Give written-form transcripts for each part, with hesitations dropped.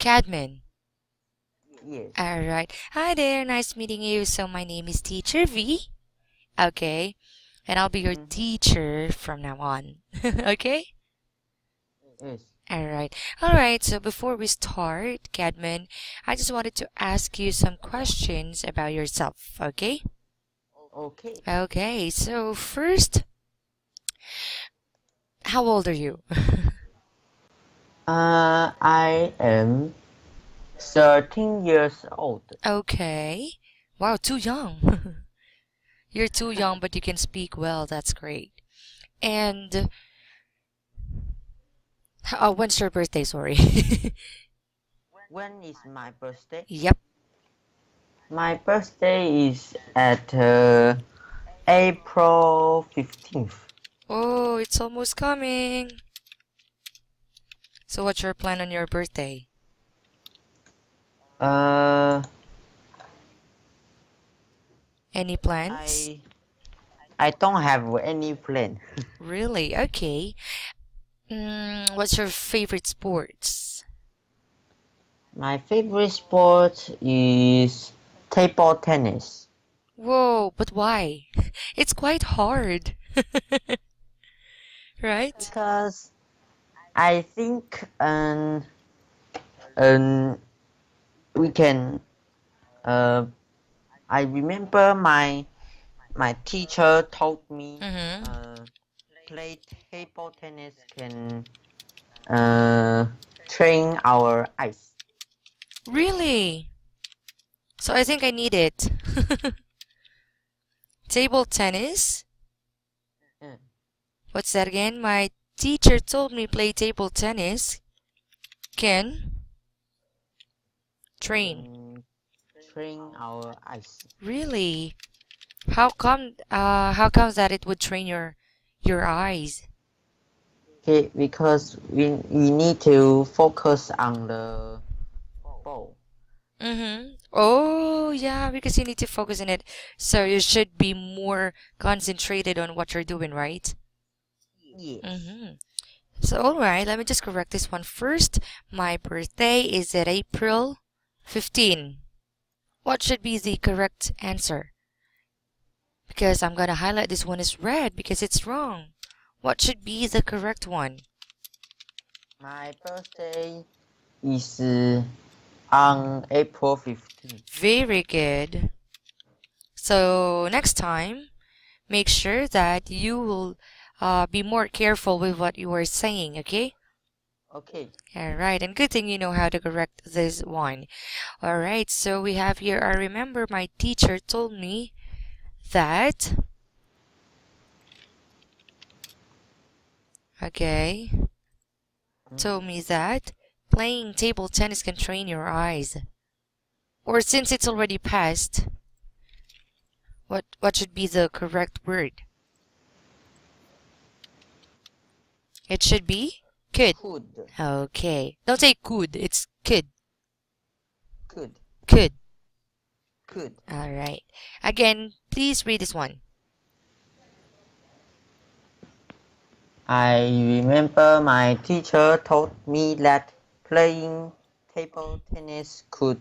Cadman. Yes. Alright. Hi there, nice meeting you. So my name is Teacher V. Okay. And I'll be your Mm-hmm. teacher from now on. Okay? Yes. Alright. Alright, so before we start, Cadman, I just wanted to ask you some questions about yourself, okay? Okay. Okay, so first, how old are you? I am 13 years old. Okay. Wow, too young. You're too young, but you can speak well. That's great. And when's your birthday? Sorry. When is my birthday? Yep. My birthday is at April 15th. Oh, it's almost coming. So what's your plan on your birthday? Uh, Any plans? I I don't have any plan. Really? Okay. What's your favorite sports? My favorite sport is table tennis Whoa, but why? It's quite hard. Right? because I think um we can I remember my teacher told me Mm-hmm. play table tennis can uh train our eyes. Really? So I think I need it. Table tennis? Mm, What's that again? My teacher told me play table tennis can train. can train our eyes. Really? How comes that it would train your eyes? Okay, because we need to focus on the ball. Mm-hmm. Oh, yeah, because you need to focus on it. So you should be more concentrated on what you're doing, right? Yes. Mm-hmm. So, all right, let me just correct this one first. My birthday is at April 15. What should be the correct answer? Because I'm gonna highlight this one as red because it's wrong. What should be the correct one? My birthday is on April 15th. Very good. So next time, make sure that you will be more careful with what you are saying, okay? Okay. Alright, and good thing you know how to correct this one. Alright, so we have here, I remember my teacher told me that, okay, told me that playing table tennis can train your eyes. Or since it's already past, what should be the correct word? It should be could. Could. Okay. Don't say could, it's could. Could. Could. Could. Alright. Again, please read this one. I remember my teacher told me that playing table tennis could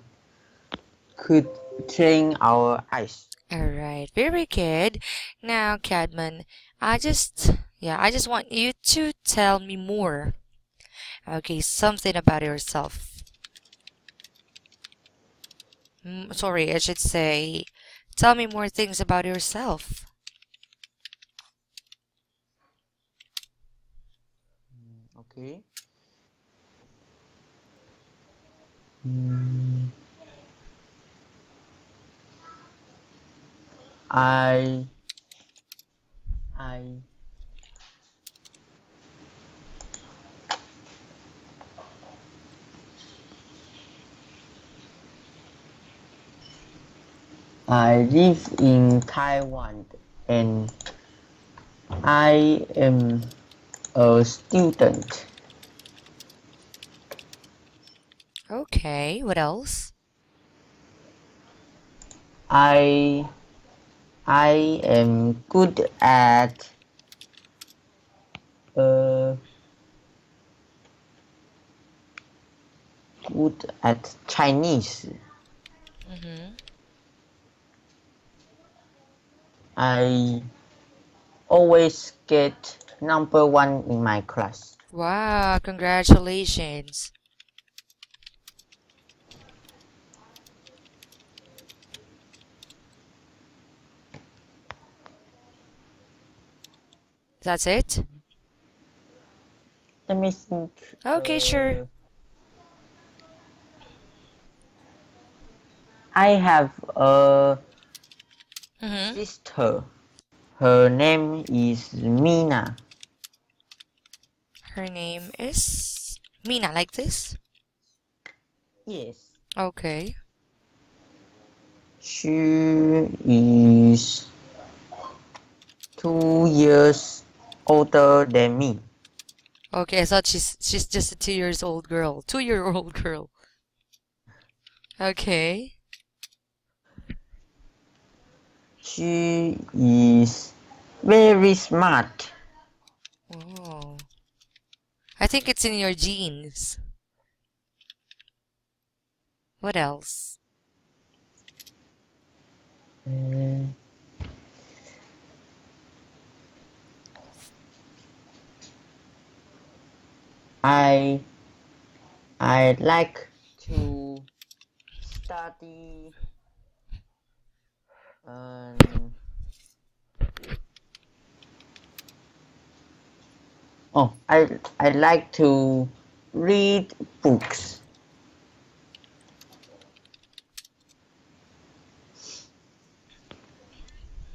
train our eyes. Alright, very good. Now, Cadman, I just want you to tell me more. Okay, something about yourself. Sorry, I should say, tell me more things about yourself. Okay. Mm, I I I live in Taiwan and I am a student. Okay, what else? I I am good at uh, good at Chinese. Mm-hmm. I always get number one in my class. Wow, congratulations. That's it? Let me think. Okay, sure. I have a Mm-hmm. sister. Her name is Mina. Her name is Mina, like this? Yes. Okay. She is 2 years older than me. Okay, I thought she's just a 2 years old girl. 2-year old girl. Okay. She is very smart. Oh. I think it's in your genes. What else? Uh, I I like to study um, I like to read books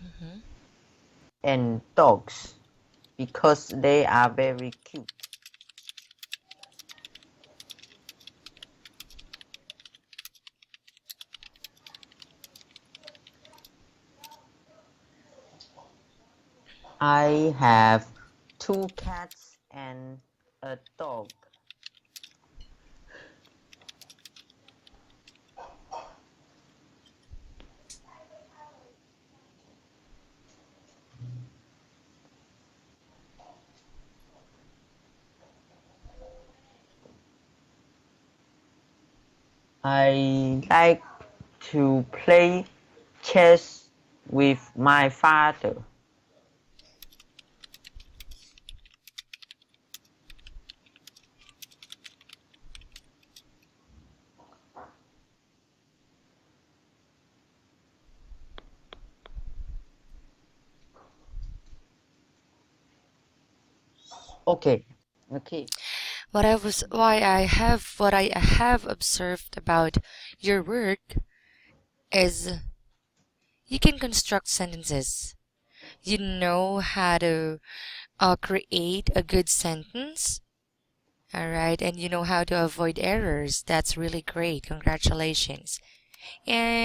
Mm-hmm. and dogs because they are very cute. I have 2 cats and a dog. I like to play chess with my father. Okay. What I have observed about your work is you can construct sentences. You know how to create a good sentence. All right, and you know how to avoid errors. That's really great. Congratulations.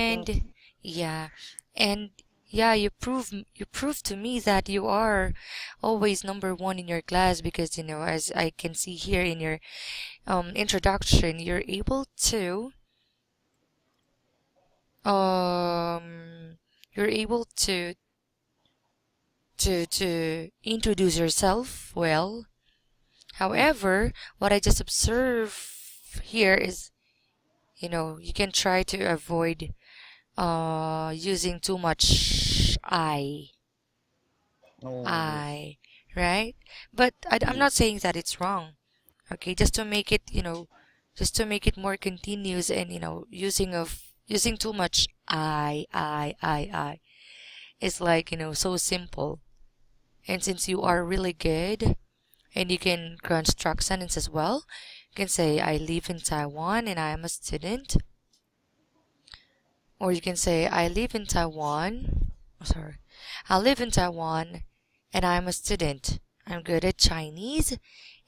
Thank And you. yeah, and yeah, you prove to me that you are always number one in your class because as I can see here in your introduction, um you're able to introduce yourself well. Mm. However, what I just observe here is you can try to avoid using too much Oh, yes. I, right? But I'm not Yes. saying that it's wrong. Okay, just to make it, just to make it more continuous and using too much I is like, so simple. And since you Mm. are really good and you can construct sentences well, you can say I live in Taiwan and I am a student. Or you can say I live in Taiwan. Oh, sorry. I live in Taiwan and I'm a student. I'm good at Chinese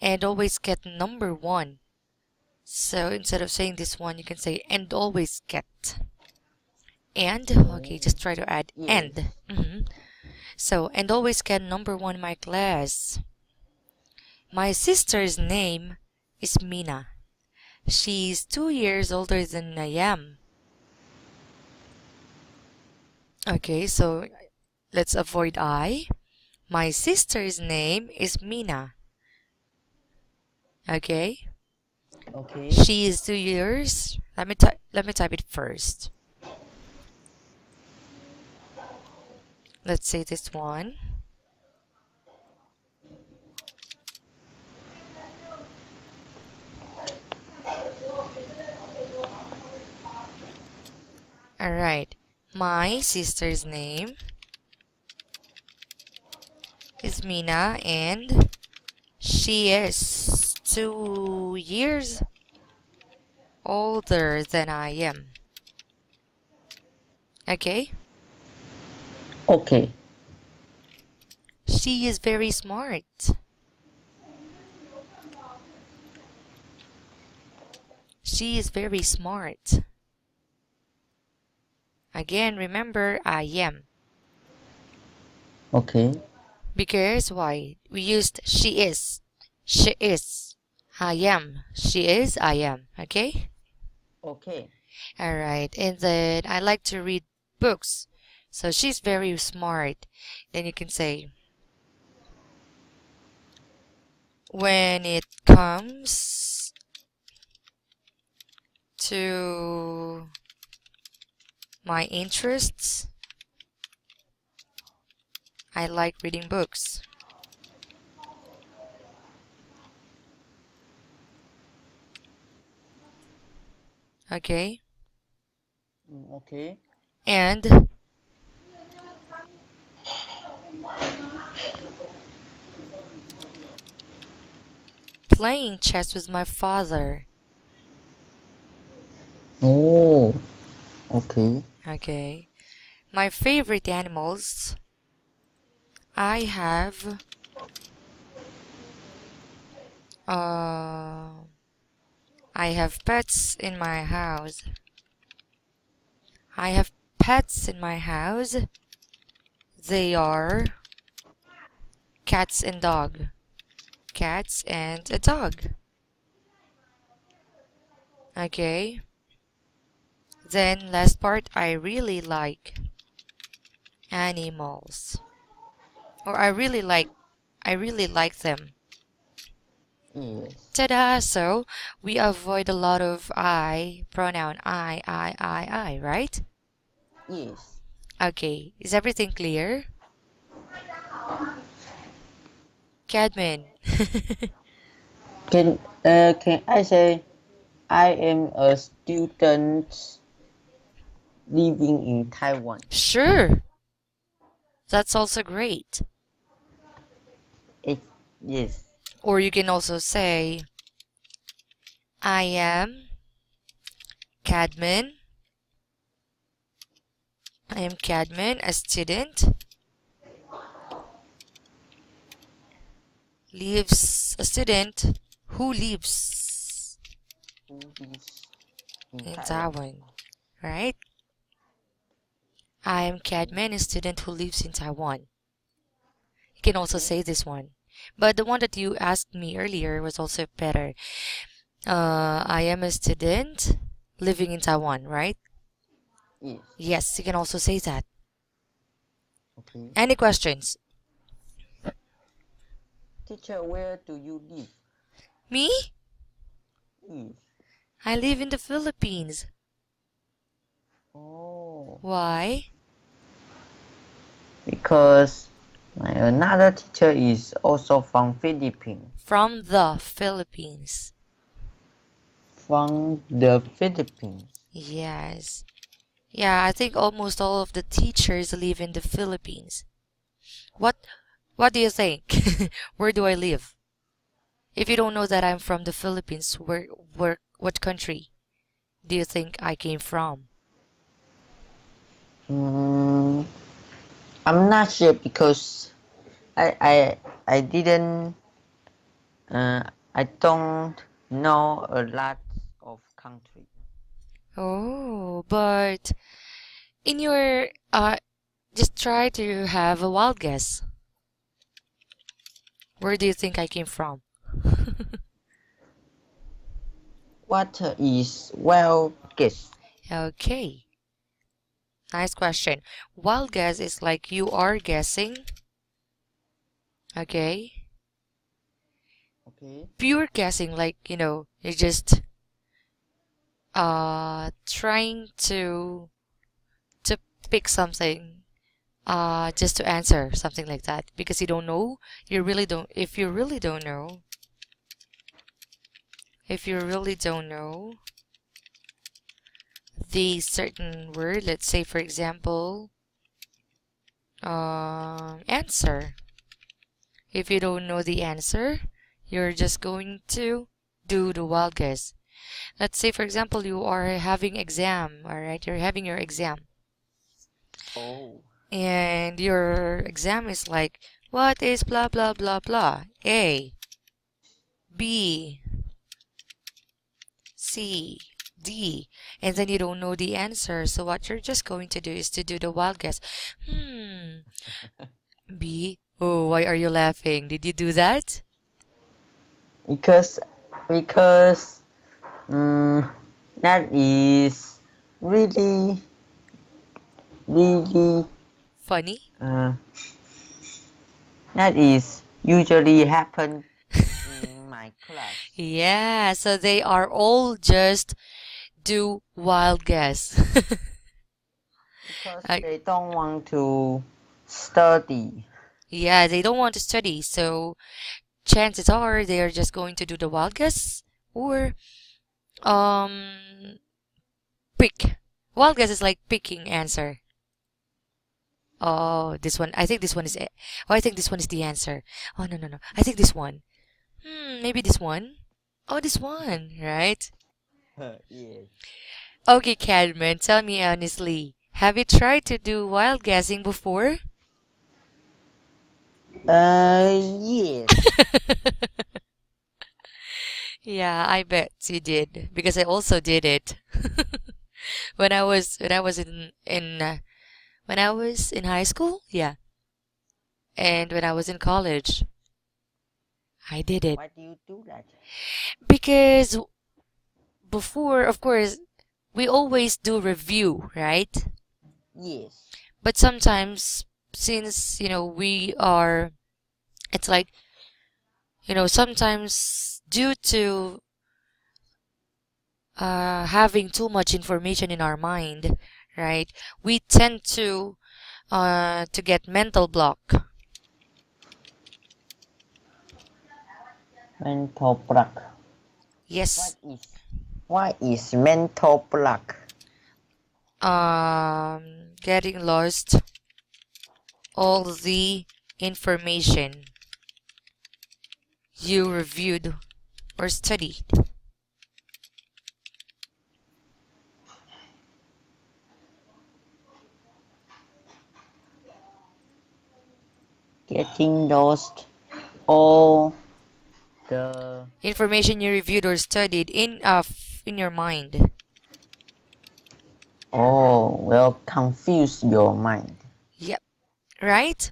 and always get number one. So instead of saying this one, you can say and always get. And, okay, Oh, just try to add and. yes. So, and always get number one in my class. My sister's name is Mina. She's 2 years older than I am. Okay, so let's avoid I. My sister's name is Mina. Okay? Okay. She is 2 years. Let me type it first. Let's say this one. All right. My sister's name is Mina, and she is 2 years older than I am. Okay? Okay. She is very smart. She is very smart. Again, remember, I am. Okay. Because why? We used she is. She is. I am. She is. I am. Okay? Okay. Alright. And then I like to read books. So she's very smart. Then you can say, when it comes to my interests, I like reading books. Okay? Okay. And playing chess with my father. Oh. Okay. Okay. My favorite animals. I have uh I have pets in my house. I have pets in my house. They are cats and dog. Cats and a dog. Okay. Then last part, I really like animals. Or I really like them. Yes. Ta-da! So we avoid a lot of I pronoun I, right? Yes. Okay. Is everything clear? Cadman. Can I say I am a student living in Taiwan? Sure. That's also great. It, yes. Or you can also say, I am Cadman. I am Cadman, a student. Lives a student who lives Who lives in in Taiwan? Taiwan, right? I am Cadman, a student who lives in Taiwan. You can also say this one. But the one that you asked me earlier was also better. I am a student living in Taiwan, right? Yes. Yes, you can also say that. Okay. Any questions? Teacher, where do you live? Me? Yes. I live in the Philippines. Oh. Why? Because my another teacher is also from Philippines. From the Philippines. From the Philippines. Yes. Yeah, I think almost all of the teachers live in the Philippines. What what do you think? Where do I live? If you don't know that I'm from the Philippines, where what country do you think I came from? Mm, I'm not sure because I didn't I don't know a lot of country. Oh, but in your just try to have a wild guess. Where do you think I came from? What is well guess? Okay. Nice question. Wild guess is like you are guessing. Okay. Okay. pure guessing, like, you're just trying to pick something, just to answer something like that, because you don't know. You really don't. If you really don't know, the certain word, let's say for example, answer. If you don't know the answer, you're just going to do the wild guess. Let's say for example you are having exam, all right? You're having your exam, Oh. and your exam is like, what is blah blah blah blah? A, B, C, D, and then you don't know the answer. So what you're just going to do is to do the wild guess. B. Oh, why are you laughing? Did you do that? Because because that is really really Funny? that is usually happen in my class. Yeah, so they are all just do wild guess. Because Uh, they don't want to study. yeah, they don't want to study, so chances are they are just going to do the wild guess or um pick. Wild guess is like picking answer. Oh, this one. I think this one is it. Oh, I think this one is the answer. Oh, no, no, no. I think this one. Maybe this one. Oh, this one, right? Yes. Okay, Cadman, tell me honestly, have you tried to do wild guessing before? Yes. Yeah, I bet you did because I also did it. When I was in high school, yeah, and when I was in college, I did it Why do you do that? because before, of course, we always do review, right? Yes. But sometimes, since it's like, sometimes due to having too much information in our mind, right? We tend to get mental block. Mental block. Yes. What is mental block? Getting lost all the information you reviewed or studied. Getting lost all the Information you reviewed or studied in your mind. confuse your mind. Yep. Right?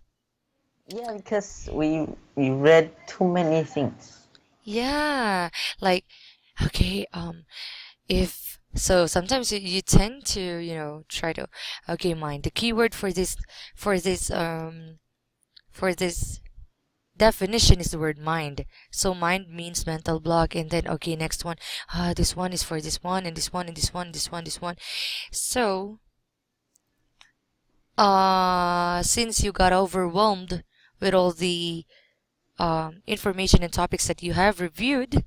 Yeah, because we read too many things. Yeah. Like, okay, if so sometimes you tend to, try to, okay, mind the keyword for this um for this definition is the word mind. So mind means mental block, and then okay, next one, this one is for this one, and this one, and this one, this one, this one. So since you got overwhelmed with all the information and topics that you have reviewed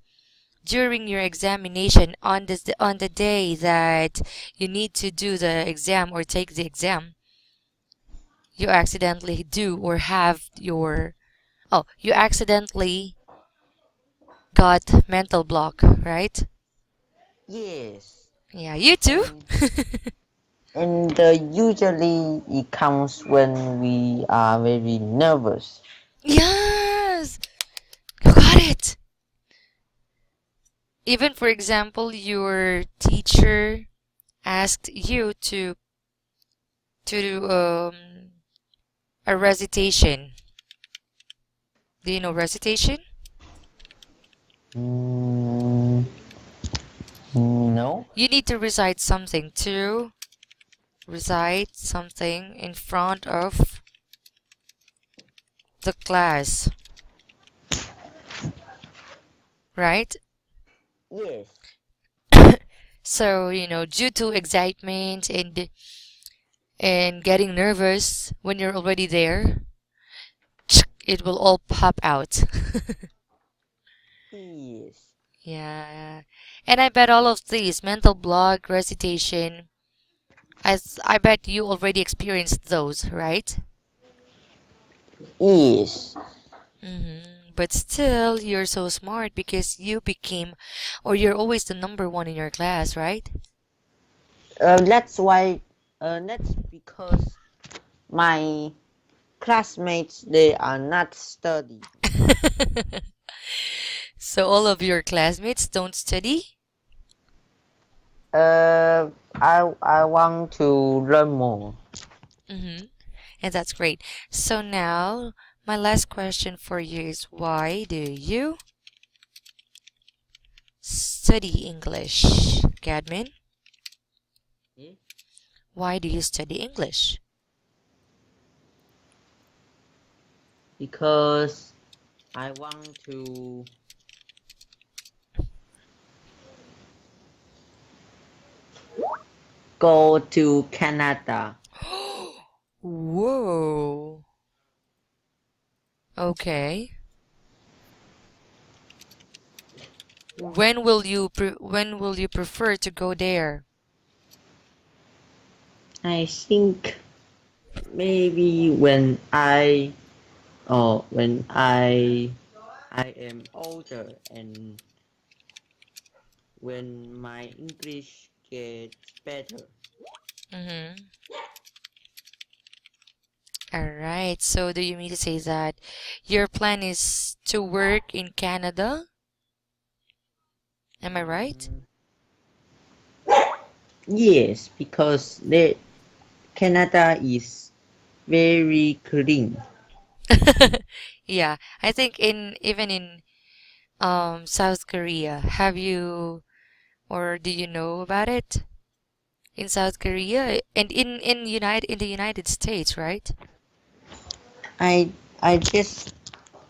during your examination on the day that you need to do the exam or take the exam, you accidentally do or have your you accidentally got mental block, right? Yes. Yeah, you too. And usually it comes when we are very nervous. Yes, you got it. Even for example, your teacher asked you to do a recitation. Do you know recitation? No. You need to recite something in front of the class. right? Yes. So, due to excitement and getting nervous when you're already there, it will all pop out. Yes. Yeah. And I bet all of these mental block, recitation, as I bet you already experienced those, right? Yes. But still, you're so smart because you became, or you're always the number one in your class, right? That's why. That's because my classmates they are not study. So all of your classmates don't study? I want to learn more. Mm-hmm. And that's great. So now, my last question for you is why do you study English, Cadman? Yeah. Why do you study English? Because I want to go to Canada. Whoa. Okay. When will you prefer to go there? I think maybe when I am older and when my English gets better. Mm-hmm. All right. So do you mean to say that your plan is to work in Canada? Am I right? Mm, yes, because Canada is very clean. Yeah, I think in even in South Korea, have you or do you know about it? In South Korea and in the United States, right? I I just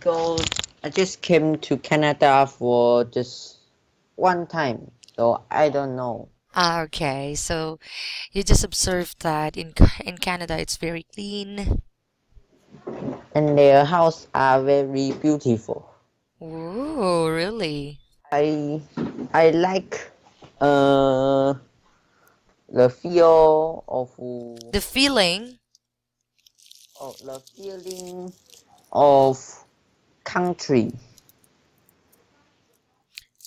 go I just came to Canada for just one time, so I don't know. Ah, okay. So you just observed that in Canada it's very clean. And their house are very beautiful. Oh, really? I I like uh the feel The feeling. of the feeling of country.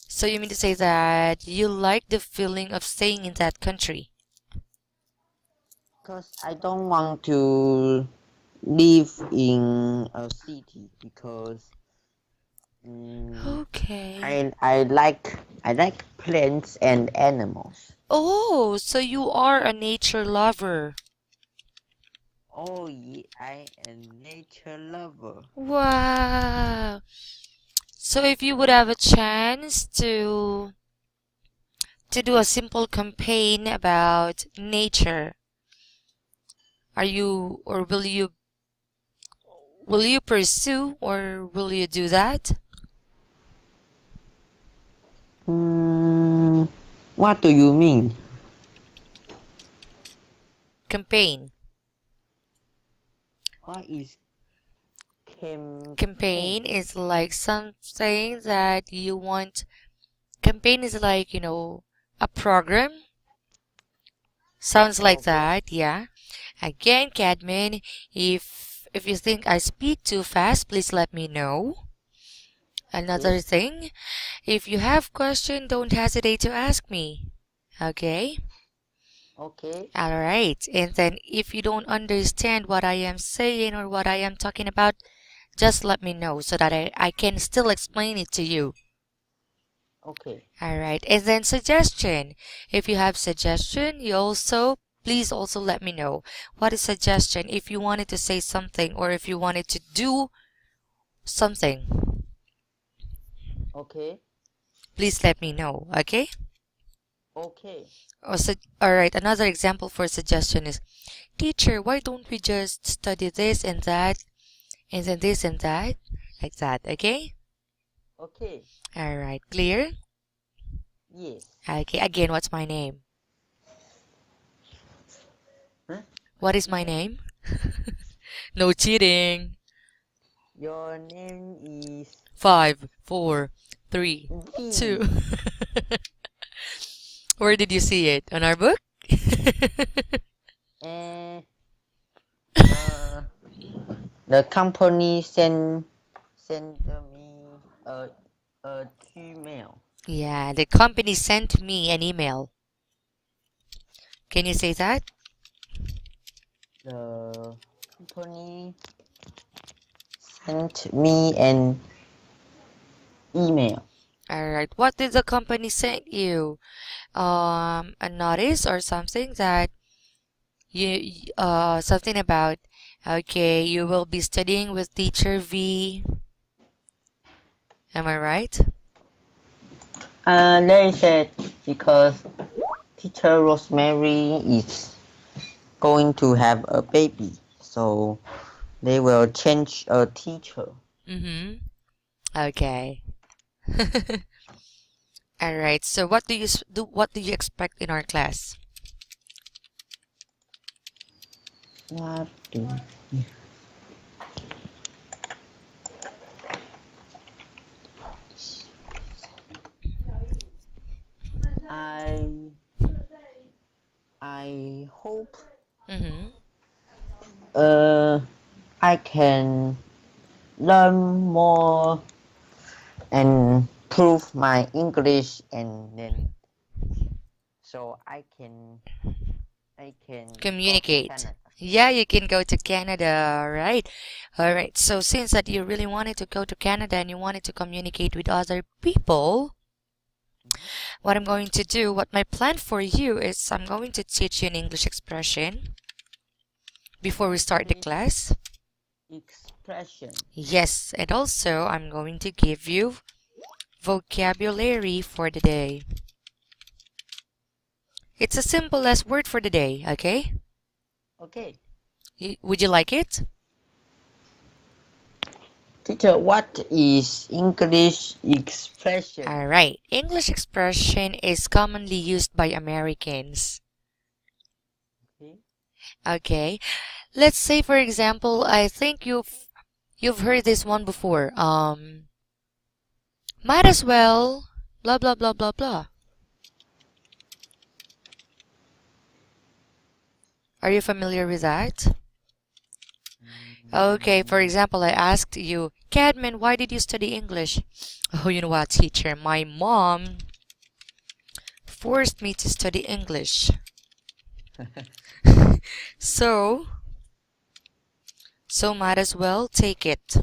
So you mean to say that you like the feeling of staying in that country? Because I don't want to live in a city because mm, Okay. I like plants and animals. Oh, so you are a nature lover. Oh yeah, I am nature lover. Wow. So if you would have a chance to do a simple campaign about nature, are you or will you pursue or will you do that Hmm, what do you mean? campaign? What is Campaign campaign? is like something that you want. Campaign is like, a program. A Sounds like program? that, yeah. Again, Cadman, if you think I speak too fast, please let me know. Okay, Another thing, if you have question, don't hesitate to ask me. Okay? okay, All right. And then if you don't understand what I am saying or what I am talking about, just let me know so that I can still explain it to you. okay, All right. And then suggestion. If you have suggestion, please also let me know. What is suggestion? If you wanted to say something or if you wanted to do something, okay, please let me know. Okay? okay, All right. Another example for suggestion is, teacher, why don't we just study this and that and then this and that? Like that. Okay? Okay. All right, clear? Yes. Okay, again, what's my name? Huh? What is my name? No cheating. Your name is 5, 4, 3, V. 2. Where did you see it? On our book? And the company sent me a Gmail. Yeah, the company sent me an email. Can you say that? The company sent me an email. All right. What did the company send you? A notice or something that something about, okay, you will be studying with teacher V. Am I right? They said because teacher Rosemary is going to have a baby, so they will change a teacher. Mm-hmm. Okay. All right. So what do you do? What do you expect in our class? What do I I hope Mm-hmm. I can learn more and prove my English, and then so I can go to Communicate. Canada. Yeah, you can go to Canada, right? All right. So since that you really wanted to go to Canada and you wanted to communicate with other people, what I'm going to do, what my plan for you is I'm going to teach you an English expression before we start the Okay. class. Expression. Yes, and also I'm going to give you vocabulary for the day. It's as simple as word for the day, okay? Okay. Would you like it? Teacher, what is English expression? All right. English expression is commonly used by Americans. Okay. Okay. Let's say for example, I think you've heard this one before. Might as well blah blah blah blah blah. Are you familiar with that? Okay, for example, I asked you, Cadman, why did you study English? Oh, you know what, teacher? My mom forced me to study English. So might as well take it.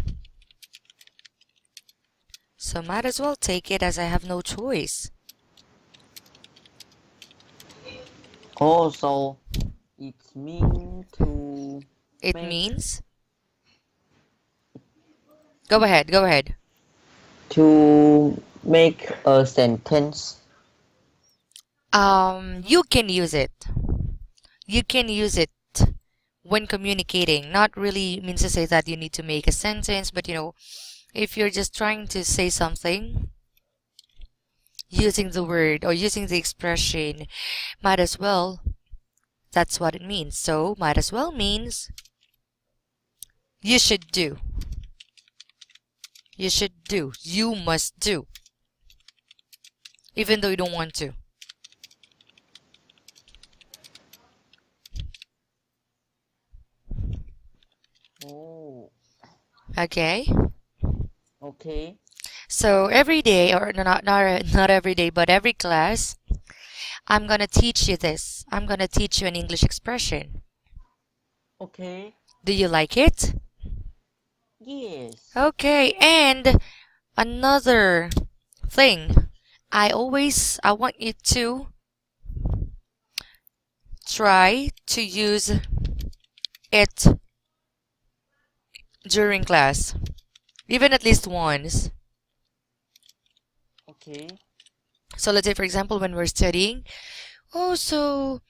So might as well take it as I have no choice. Also, it means to It make means? Go ahead, go ahead. to make a sentence. You can use it. You can use it when communicating. Not really means to say that you need to make a sentence, but if you're just trying to say something using the word or using the expression, might as well, that's what it means. So, might as well means you should do. You should do. You must do. Even though you don't want to. Oh, Okay? okay. So every day, or not every day, but every class, I'm gonna teach you this. I'm gonna teach you an English expression. Okay. Do you like it? Yes. Okay, and another thing, I want you to try to use it during class, even at least once. Okay. So let's say, for example, when we're studying, oh, so,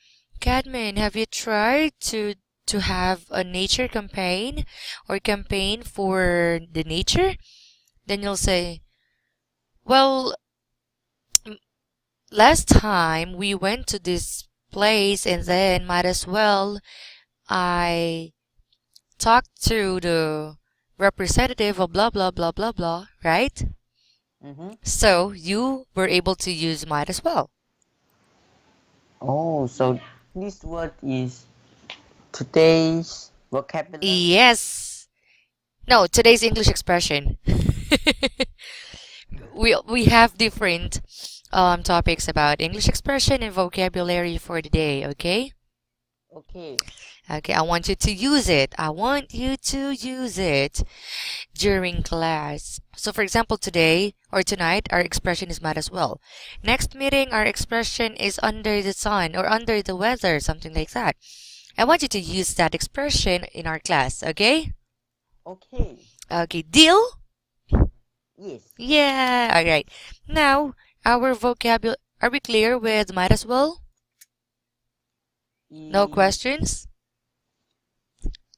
Cadman, have you tried to have a nature campaign or campaign for the nature? Then you'll say, Well, last time we went to this place and then might as well I talked to the representative of blah blah blah blah blah, right? Mm-hmm. So you were able to use might as well. Oh, so this word is today's vocabulary? Yes. No, today's English expression. We have different topics about English expression and vocabulary for the day, okay? Okay. Okay, I want you to use it. I want you to use it during class. So for example, today or tonight, our expression is might as well. Next meeting, our expression is under the sun or under the weather, something like that. I want you to use that expression in our class, okay? Okay. Okay, deal? Yes. Yeah, alright. Now, our vocabulary, are we clear with might as well? No questions?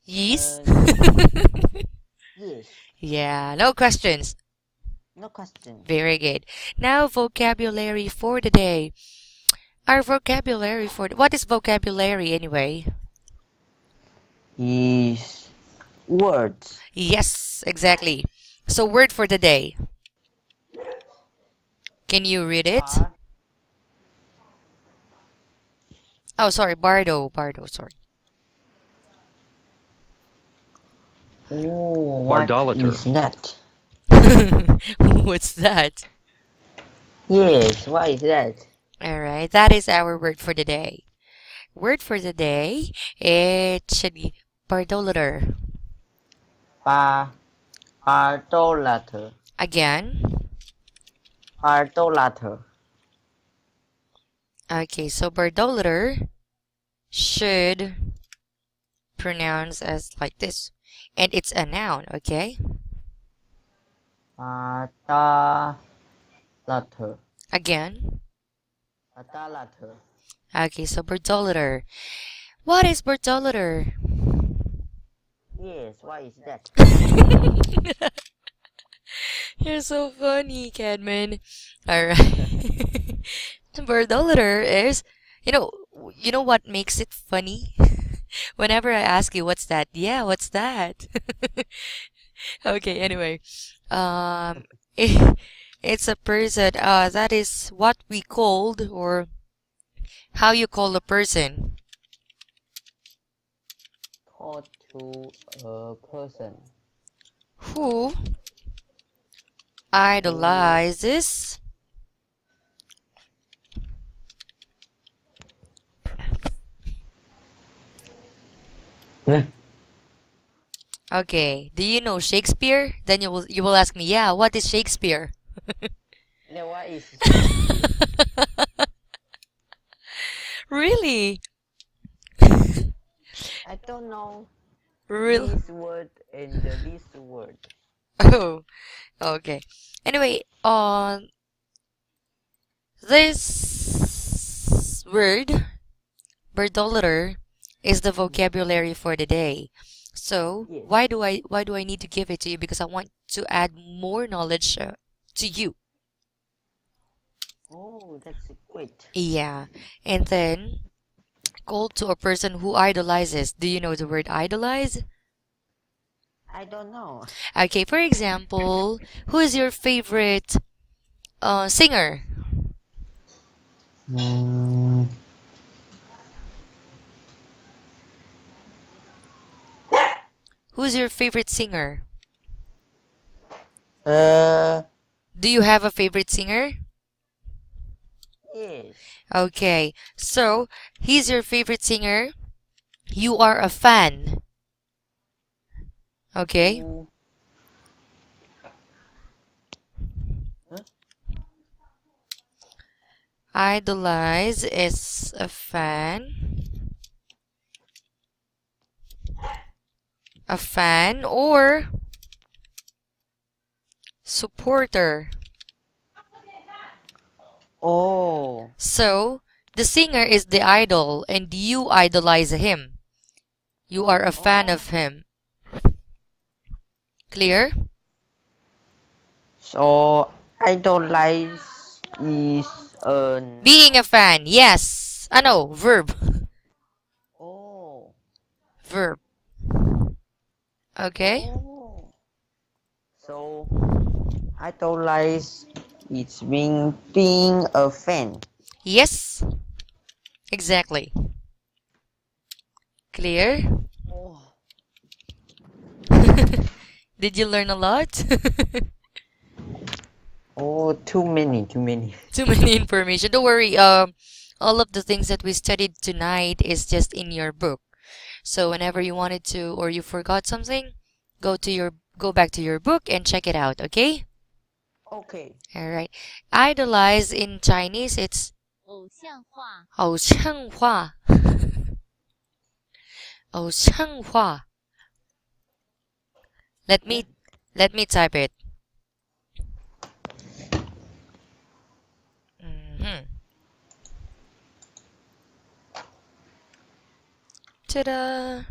Yes? Yes. Yeah, no questions. No question. Very good. Now, vocabulary for the day. Our vocabulary for what is vocabulary anyway? Is words. Yes, exactly. So, word for the day. Can you read it? Oh, sorry, Bardo. Bardo, sorry. Oh, what Bardolater. is that? What's that? Yes, what is that? All right, that is our word for the day. Word for the day, it should be Bardolater. Bardolater. Again. Bardolater. Okay, so Bardolater should pronounce as like this. And it's a noun, okay? Bardolater. Again. Bardolater. Okay, so Bardolater. What is Bardolater? Yes, what is that? You're so funny, Cadman. Alright. Bardolater is, you know what makes it funny? Whenever I ask you, what's that? Yeah, what's that? Okay, anyway. Um, it's a person, that is what we called, or how you call a person. Call to a person. Who idolizes Okay, do you know Shakespeare? Then you will ask me, yeah, what is Shakespeare? Then what is Really? I don't know Really? this word and this word. Oh, okay. Anyway, this word, Bardolater, is the vocabulary for the day. So Yes. why do I need to give it to you? Because I want to add more knowledge to you. Oh, that's great. Yeah, and then called to a person who idolizes. Do you know the word idolize? I don't know. Okay, for example, who is your favorite singer? Mm, Who's your favorite singer? uh, Do you have a favorite singer? yes. Okay, so he's your favorite singer. You are a fan. Okay? Mm, Idolize is a fan. A fan or supporter. Oh, So, the singer is the idol and you idolize him. You are a fan of him. Clear? so I don't like is a Being a noun. fan. Yes. No, verb. Oh, Verb. Okay. oh. So I don't like it's being a fan. Yes. Exactly. Clear? Oh, Did you learn a lot? oh, too many, too many. Too many information. Don't worry. All of the things that we studied tonight is just in your book. So whenever you wanted to or you forgot something, go back to your book and check it out, okay? Okay. All right. Idolize in Chinese it's 偶像化. 偶像化. Let me type it. Mhm. Ta-da!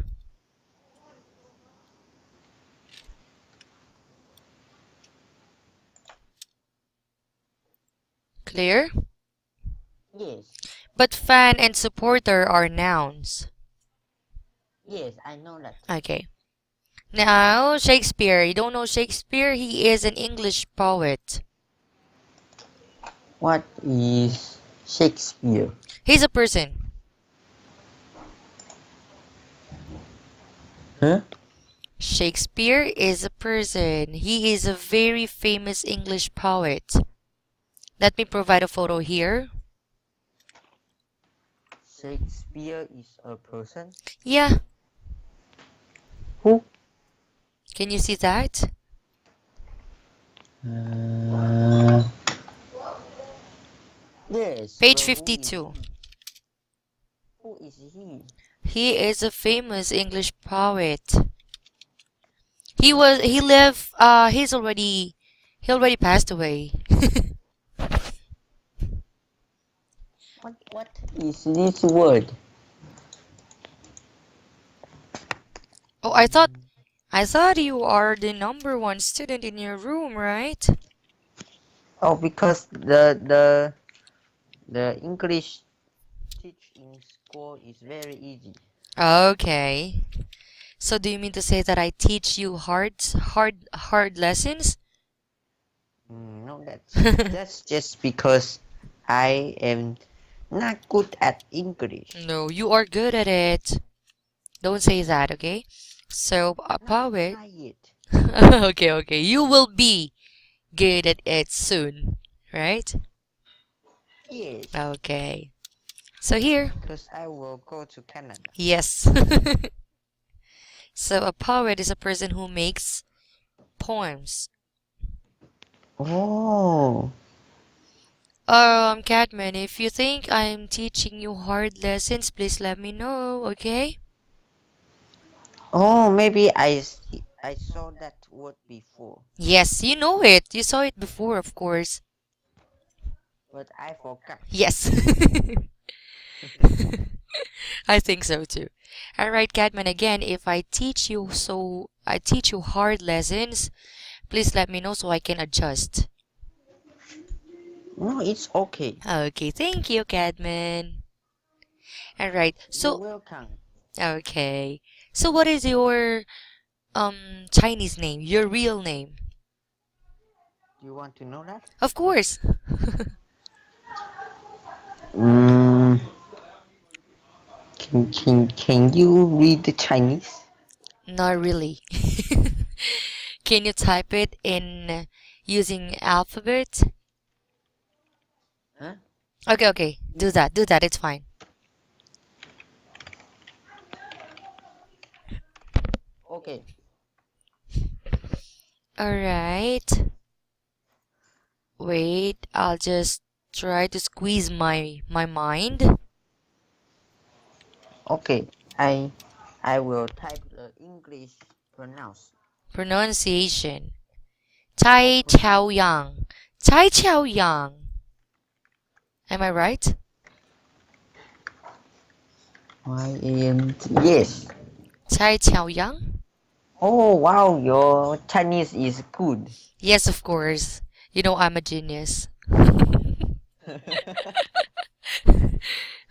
Clear? Yes. But fan and supporter are nouns. Yes, I know that. Okay. Now, Shakespeare. You don't know Shakespeare? He is an English poet. What is Shakespeare? He's a person. Huh? Shakespeare is a person. He is a very famous English poet. Let me provide a photo here. Shakespeare is a person? Yeah. Who? Can you see that? Yes. Page But 52. who is he? He is a famous English poet. He already passed away. What is this word? Oh, I thought you are the number one student in your room, right? Oh, because the English teach in school is very easy. Okay. So do you mean to say that I teach you hard lessons? No, that's just because I am not good at English. No, you are good at it. Don't say that, okay? So a poet. Not yet. Okay. You will be good at it soon, right? Yes. Okay. So here. Because I will go to Canada. Yes. So a poet is a person who makes poems. Oh. Cadman, if you think I'm teaching you hard lessons, please let me know, okay? Oh, maybe I saw that word before. Yes, you know it. You saw it before, of course. But I forgot. Yes. I think so too. All right, Cadman, again, if I teach you hard lessons, please let me know so I can adjust. No, it's okay. Okay, thank you, Cadman. All right. You're welcome. Okay. So what is your Chinese name? Your real name? You want to know that? Of course. Can you read the Chinese? Not really. Can you type it in using alphabet? Huh? Okay. Do that. It's fine. Okay. All right. Wait, I'll just try to squeeze my mind. Okay. I will type the English Pronunciation. Tai Chao Yang. Tai Chao Yang. Am I right? Yes. Tai Chao Yang? Oh wow, your Chinese is good. Yes, of course. You know I'm a genius.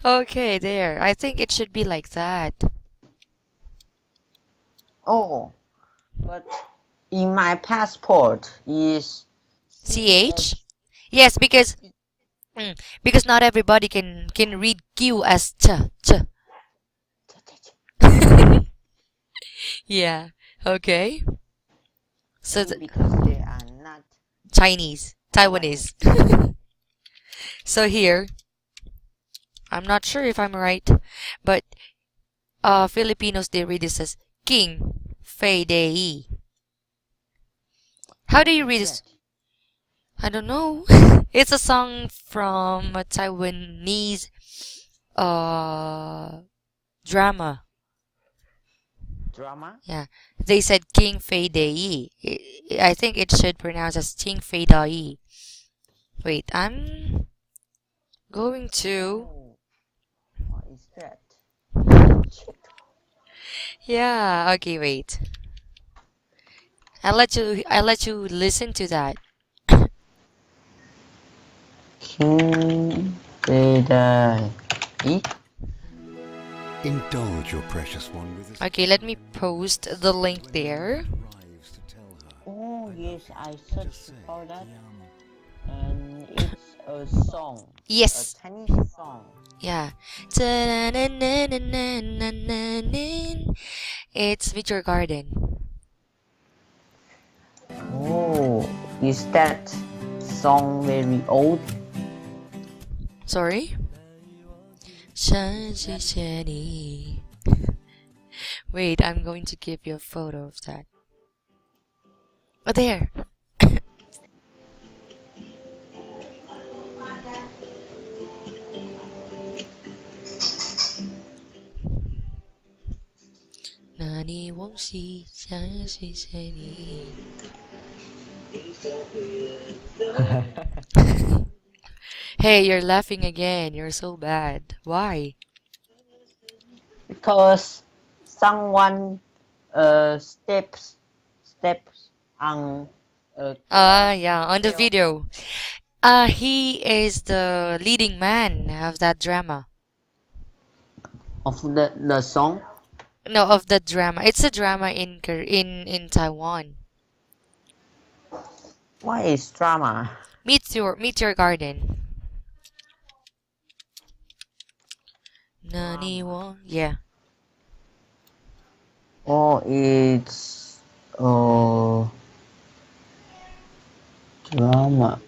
Okay, there. I think it should be like that. Oh, but in my passport is CH? Yes, because not everybody can read Q as ch ch. Yeah. Okay. So because they are not Chinese, Taiwanese. So here, I'm not sure if I'm right, but Filipinos they read this as King Fei Dei. How do you read this? I don't know. It's a song from a Taiwanese drama. Drama? Yeah. They said King Fei Dei. I think it should pronounce as King Fei Dai. Wait, I'm going to. Oh, what is that? Yeah, okay, wait. I'll let you listen to that. King Bedai. Indulge your precious one with a Okay, let me post the link there. arrives to tell her. Oh yes, I searched for that, and it's a song, a Yes. Chinese song. Yeah. It's Meet Your Garden. Oh, is that song very old? Sorry? Wait, I'm going to give you a photo of that. Oh, there. Hey, you're laughing again. You're so bad. Why? Because someone steps on Yeah, on the video. He is the leading man of that drama. of the song. No, of the drama. It's a drama in Taiwan. What is drama? Meet Your Garden. Nani wo? Yeah. Oh, it's drama.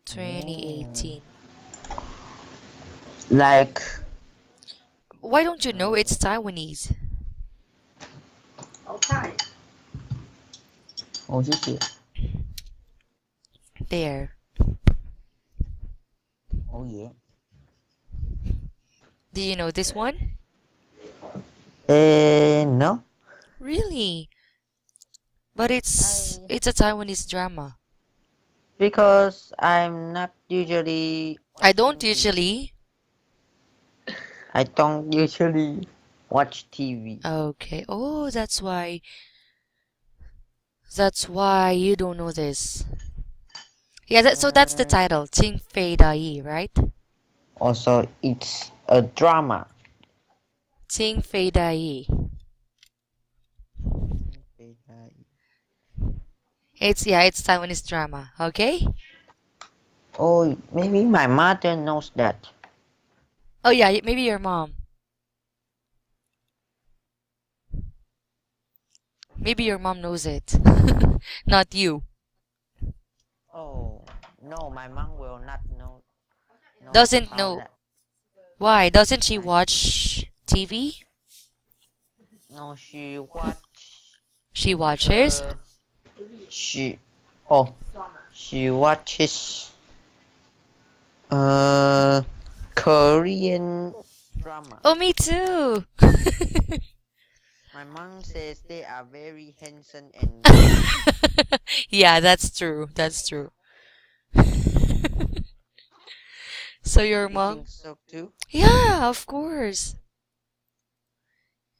2018. Like Why don't you know it's Taiwanese? okay. Oh, 谢谢. There. Oh yeah. Do you know this one? No. Really? But it's a Taiwanese drama. Because I'm not usually. I don't usually. I don't usually watch TV. Okay. Oh, that's why. That's why you don't know this. Yeah, so that's the title, Qing Fei Dai, right? Also, it's a drama. Qing Fei Dai. It's Taiwanese drama, okay? Oh, maybe my mother knows that. Oh yeah, maybe your mom. Maybe your mom knows it. Not you. Oh, no, my mom will not know. Doesn't about know. that. Why? Doesn't she watch TV? No, she She watches? she she watches Korean drama. Oh, me too. My mom says they are very handsome and Yeah, that's true. That's true. So your you mom? think so too? Yeah, of course.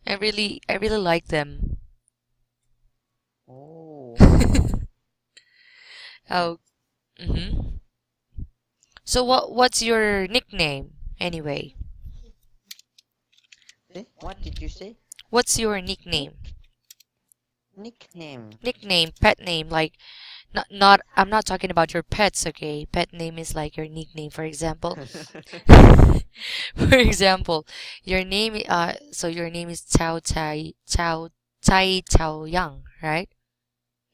I really like them. Oh. Oh. Mm-hmm. So what's your nickname anyway? What did you say? What's your nickname? Nickname. Nickname, pet name, like not I'm not talking about your pets, okay? Pet name is like your nickname, for example. For example, your name so your name is Chao Yang, right?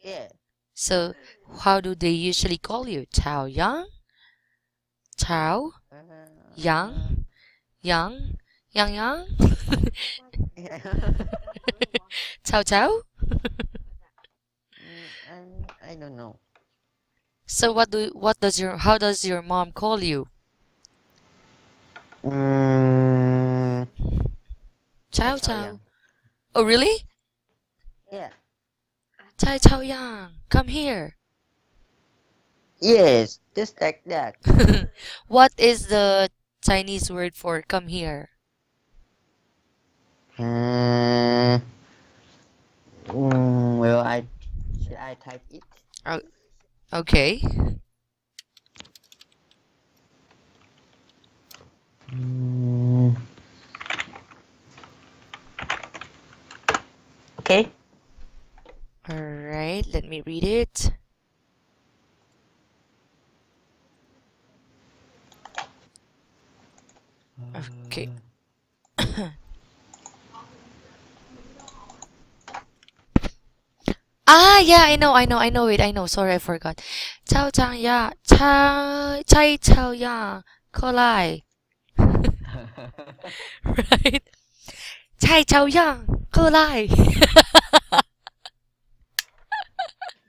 Yeah. So how do they usually call you? Chao Yang? Chao? Yang? Yang? Yang Yang? Yeah. Chao Chao? I don't know. So what does your how does your mom call you? Mm, Chao Chao Chao. Yang. Oh really? Yeah. Chao Yang, come here. Yes, just like that. What is the Chinese word for come here? Uh, well, should I type it? Oh, okay. Okay. All right, let me read it. Okay. Ah, yeah, I know it. I know. Sorry, I forgot. Chao Chang ya, chai chao ya, kolai. Right? Chai chao ya, kolai.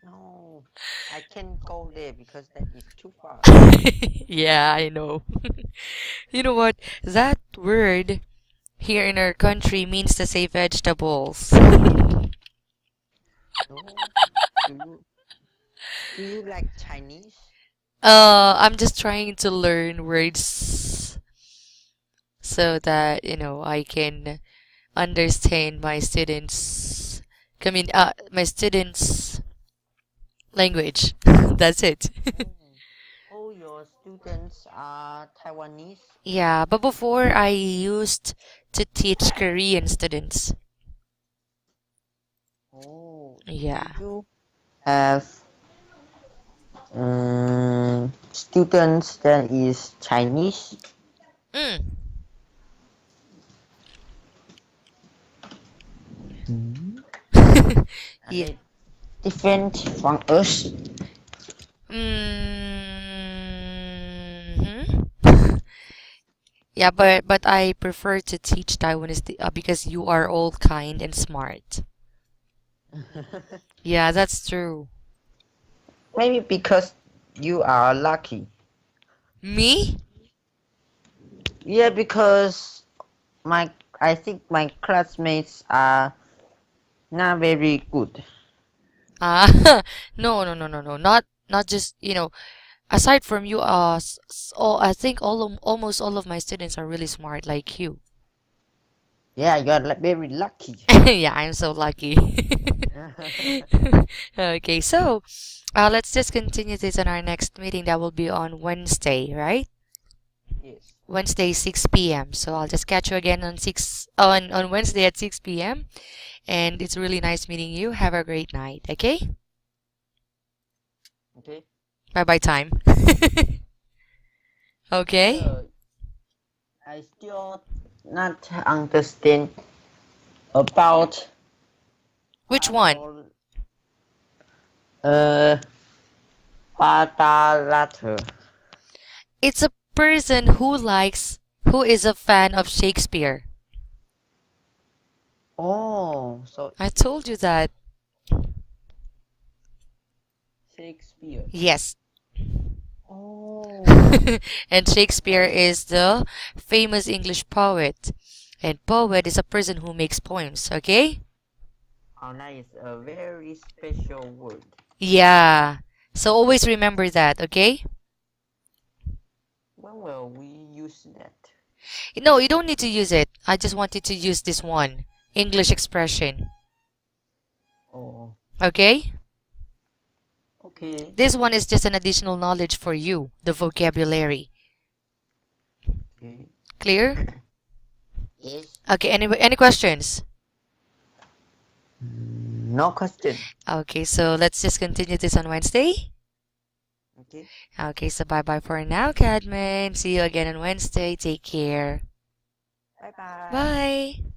No, I can't go there because that is too far. Yeah, I know. You know what? That word here in our country means to say vegetables. No. Do you like Chinese? I'm just trying to learn words so that, I can understand my students, my students' language. That's it. All your students are Taiwanese? Yeah, but before I used to teach Korean students. Oh, Yeah. do you have students that is Chinese? Mm. Are Yeah. they different from us? Yeah, but I prefer to teach Taiwanese because you are all kind and smart. Yeah, that's true. Maybe because you are lucky. Me? Yeah, because I think my classmates are not very good. Ah, no. Not just, aside from you, I think almost all of my students are really smart like you. Yeah, you are very lucky. Yeah, I'm so lucky. Okay, so let's just continue this on our next meeting. That will be on Wednesday, right? Yes. Wednesday, 6 p.m. So I'll just catch you again on Wednesday at 6 p.m. And it's really nice meeting you. Have a great night, okay? Okay. Bye-bye time. Okay? I still not understand about Which one? Badalater. It's a person who is a fan of Shakespeare. Oh, so I told you that. Shakespeare. Yes. Oh. And Shakespeare is the famous English poet. And poet is a person who makes poems, okay? Oh, that is a very special word. Yeah. So always remember that, okay? When will we use that? No, you don't need to use it. I just wanted to use this one English expression. Oh. Okay? Okay. This one is just an additional knowledge for you, the vocabulary. Okay. Clear? Yes. Okay, any questions? No question. Okay, so let's just continue this on Wednesday. Okay. Okay, so bye-bye for now, Cadman. See you again on Wednesday. Take care. Bye bye. Bye.